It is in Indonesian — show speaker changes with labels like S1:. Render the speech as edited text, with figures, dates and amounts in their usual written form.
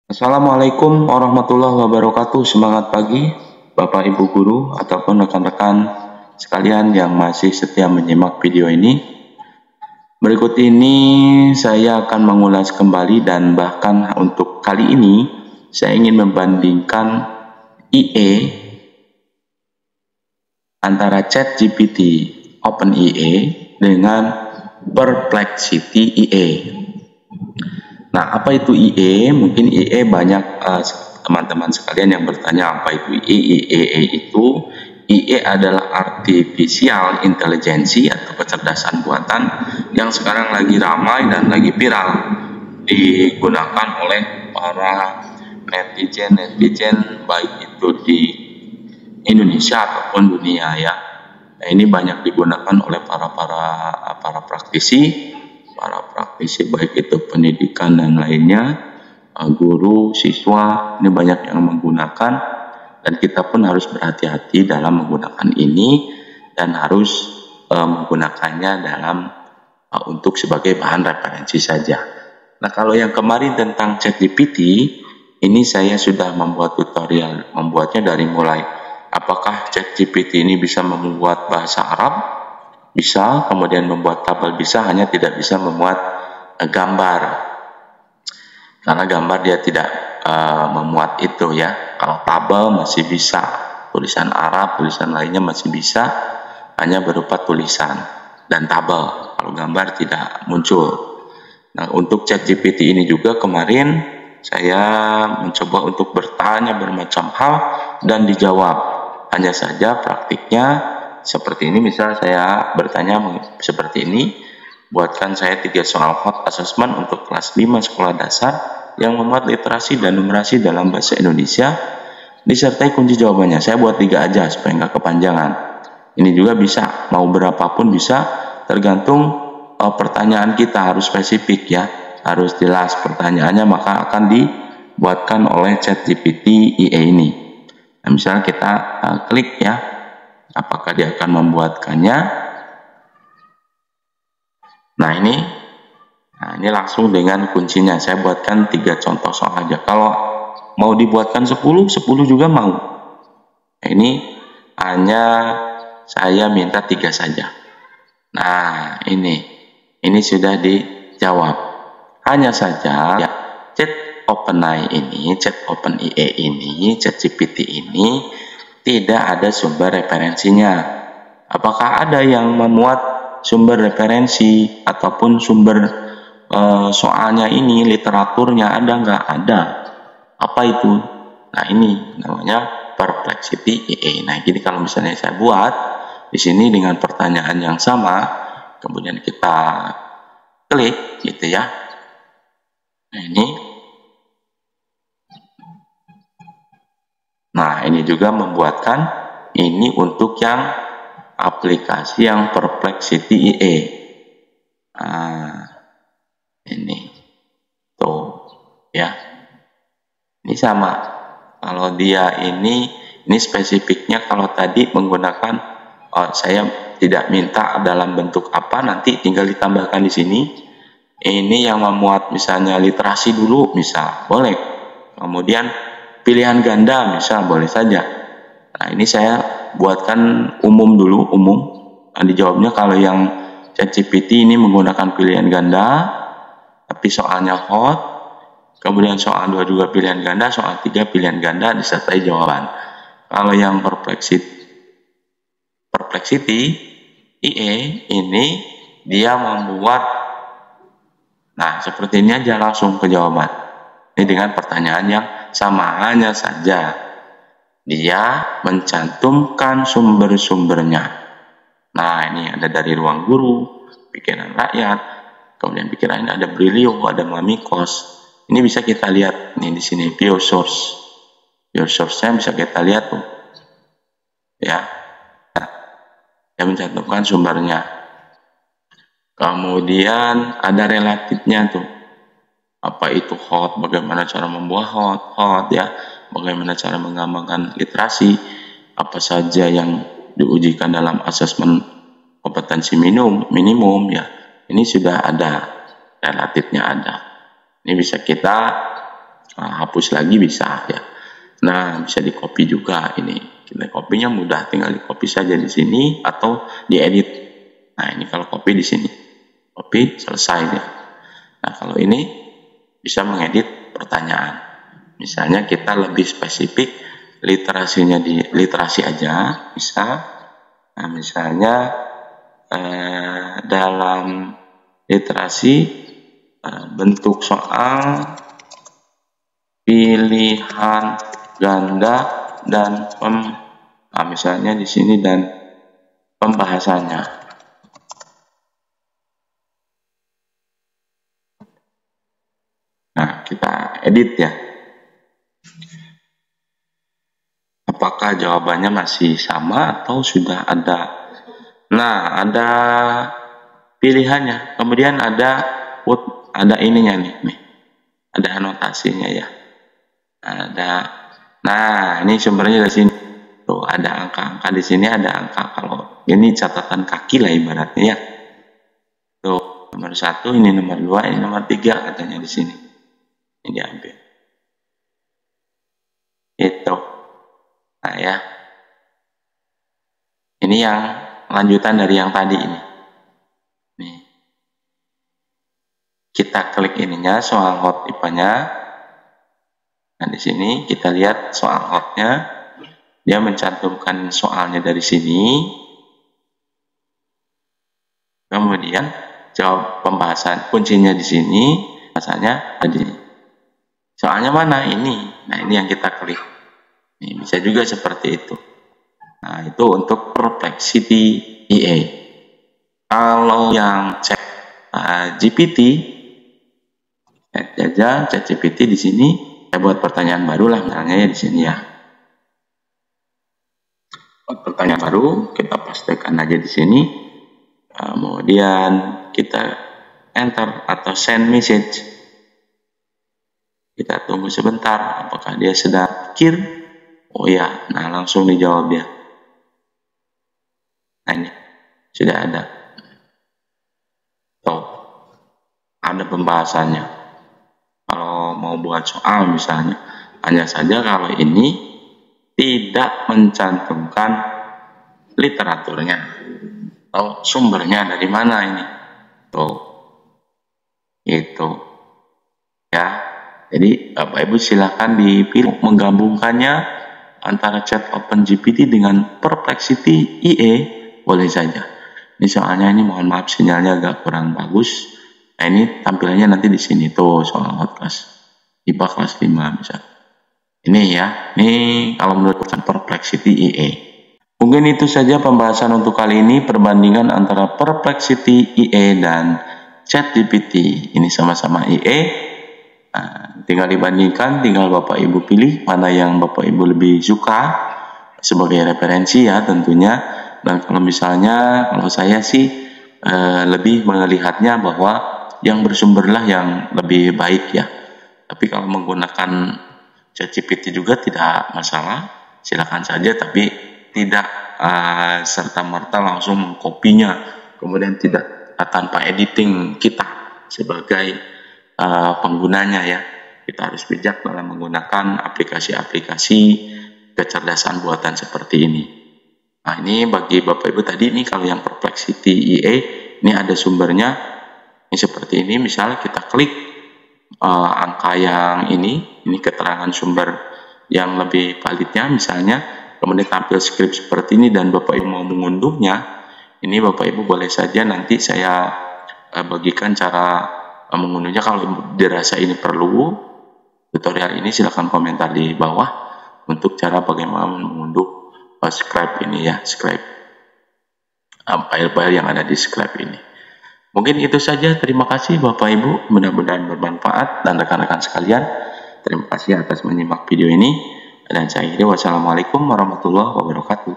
S1: Assalamualaikum warahmatullahi wabarakatuh. Semangat pagi, Bapak Ibu guru ataupun rekan-rekan sekalian yang masih setia menyimak video ini. Berikut ini saya akan mengulas kembali dan bahkan untuk kali ini saya ingin membandingkan IE antara ChatGPT OpenIA dengan Perplexity IE. Nah, apa itu IE? Mungkin IE banyak teman-teman sekalian yang bertanya apa itu IE. IE adalah artificial intelligence atau kecerdasan buatan yang sekarang lagi ramai dan lagi viral digunakan oleh para netizen baik itu di Indonesia ataupun dunia ya. Nah, ini banyak digunakan oleh para praktisi baik itu pendidikan dan lainnya, guru, siswa, ini banyak yang menggunakan dan kita pun harus berhati-hati dalam menggunakan ini dan harus menggunakannya dalam untuk sebagai bahan referensi saja. Nah, kalau yang kemarin tentang ChatGPT, ini saya sudah membuat tutorial membuatnya dari mulai apakah ChatGPT ini bisa membuat bahasa Arab, bisa, kemudian membuat tabel bisa, hanya tidak bisa membuat gambar karena gambar dia tidak memuat itu ya. Kalau tabel masih bisa, tulisan Arab, tulisan lainnya masih bisa, hanya berupa tulisan dan tabel. Kalau gambar tidak muncul. Nah, untuk ChatGPT ini juga kemarin saya mencoba untuk bertanya bermacam hal dan dijawab. Hanya saja praktiknya seperti ini. Misal saya bertanya seperti ini, buatkan saya 3 soal hot assessment untuk kelas 5 sekolah dasar yang memuat literasi dan numerasi dalam bahasa Indonesia disertai kunci jawabannya. Saya buat 3 aja supaya nggak kepanjangan. Ini juga bisa, mau berapapun bisa, tergantung pertanyaan kita harus spesifik ya, harus jelas pertanyaannya, maka akan dibuatkan oleh ChatGPT IE ini. Nah, misalnya kita klik ya, apakah dia akan membuatkannya. Nah, ini langsung dengan kuncinya. Saya buatkan 3 contoh soal aja. Kalau mau dibuatkan 10 juga mau. Nah, ini hanya saya minta 3 saja. Nah, ini sudah dijawab. Hanya saja ya, Chat OpenIA ini, ChatGPT ini tidak ada sumber referensinya. Apakah ada yang memuat sumber referensi ataupun sumber soalnya ini, literaturnya ada nggak? Ada. Apa itu? Nah, ini namanya Perplexity IE. Nah, jadi kalau misalnya saya buat di sini dengan pertanyaan yang sama, kemudian kita klik gitu ya. Nah, ini juga membuatkan ini untuk yang aplikasi yang Perplexity IE. Nah, ini tuh ya. Ini sama. Kalau dia ini spesifiknya, kalau tadi menggunakan saya tidak minta dalam bentuk apa, nanti tinggal ditambahkan di sini. Ini yang memuat misalnya literasi dulu, misal boleh. Kemudian pilihan ganda, misal boleh saja. Nah, ini saya buatkan umum dulu, umum. Nah, dijawabnya kalau yang ChatGPT ini menggunakan pilihan ganda, tapi soalnya hot. Kemudian soal 2 juga pilihan ganda, soal 3 pilihan ganda disertai jawaban. Kalau yang Perplexity IE ini dia membuat, nah seperti ini aja langsung ke jawaban. Ini dengan pertanyaan yang sama, hanya saja dia mencantumkan sumber-sumbernya. Nah, ini ada dari Ruang Guru, Pikiran Rakyat, kemudian Pikiran ini ada Brilio, ada Mamikos. Ini bisa kita lihat nih di sini view source. View source-nya bisa kita lihat tuh. Ya. Dia mencantumkan sumbernya. Kemudian ada relatifnya tuh. Apa itu hot, bagaimana cara membuat hot ya. Bagaimana cara mengembangkan literasi, apa saja yang diujikan dalam asesmen kompetensi minimum ya. Ini sudah ada, relatifnya ada. Ini bisa kita hapus lagi bisa ya. Nah, bisa di copy juga ini. Kita copy-nya mudah, tinggal di copy saja di sini atau diedit. Nah, ini kalau copy di sini. Copy, selesai ya. Nah, kalau ini bisa mengedit pertanyaan. Misalnya kita lebih spesifik literasinya di literasi aja bisa. Nah, misalnya dalam literasi bentuk soal pilihan ganda dan misalnya di sini dan pembahasannya. Nah, kita edit ya. Apakah jawabannya masih sama atau sudah ada? Nah, ada pilihannya. Kemudian ada ininya nih. Ada anotasinya ya. Nah, ini sumbernya dari sini. Tuh, ada angka-angka di sini, ada angka. Kalau ini catatan kaki lah ibaratnya ya. Tuh, nomor 1, ini nomor 2, ini nomor 3 katanya di sini. Ini diambil. Itu. Nah ya. Ini yang lanjutan dari yang tadi ini. Nih. Kita klik ininya, soal hot IPA-nya. Nah, di sini kita lihat soal hotnya, dia mencantumkan soalnya dari sini. Kemudian jawab pembahasan kuncinya di sini, bahasanya tadi. Soalnya mana ini? Nah, ini yang kita klik. Ini bisa juga seperti itu. Nah, itu untuk Perplexity EA. Kalau yang chat GPT, chat GPT di sini saya buat pertanyaan baru lah, misalnya ya di sini ya. Buat pertanyaan baru, kita pastikan aja di sini. Kemudian kita enter atau send message. Kita tunggu sebentar, apakah dia sedang pikir? Oh ya, nah langsung dijawab dia. Nah ini, sudah ada. Tuh, ada pembahasannya. Kalau mau buat soal misalnya, hanya saja kalau ini tidak mencantumkan literaturnya atau sumbernya dari mana ini. Tuh, itu ya. Jadi Bapak Ibu silahkan dipilih menggabungkannya antara chat OpenGPT dengan Perplexity EA, boleh saja. Ini soalnya ini mohon maaf sinyalnya agak kurang bagus. Nah, ini tampilannya nanti di sini tuh soal hot kelas IPA kelas 5 bisa. Ini ya, ini kalau menurut Perplexity EA. Mungkin itu saja pembahasan untuk kali ini, perbandingan antara Perplexity EA dan ChatGPT. Ini sama-sama EA. Nah, tinggal dibandingkan, tinggal Bapak Ibu pilih mana yang Bapak Ibu lebih suka sebagai referensi ya tentunya. Dan kalau misalnya, kalau saya sih lebih melihatnya bahwa yang bersumberlah yang lebih baik ya. Tapi kalau menggunakan ChatGPT juga tidak masalah, silakan saja, tapi tidak serta-merta langsung mengkopinya, kemudian tidak tanpa editing kita sebagai penggunanya ya. Kita harus bijak dalam menggunakan aplikasi-aplikasi kecerdasan buatan seperti ini. Nah, ini bagi Bapak Ibu tadi nih, kalau yang Perplexity EA ini ada sumbernya. Ini seperti ini, misalnya kita klik angka yang ini keterangan sumber yang lebih validnya misalnya, kemudian tampil skrip seperti ini dan Bapak Ibu mau mengunduhnya, ini Bapak Ibu boleh saja nanti saya bagikan cara mengunduhnya. Kalau dirasa ini perlu tutorial ini, silahkan komentar di bawah untuk cara bagaimana mengunduh scribe ini ya, scribe file-file yang ada di scribe ini. Mungkin itu saja, terima kasih Bapak Ibu, mudah-mudahan bermanfaat dan rekan-rekan sekalian. Terima kasih atas menyimak video ini, dan saya akhiri wassalamualaikum warahmatullahi wabarakatuh.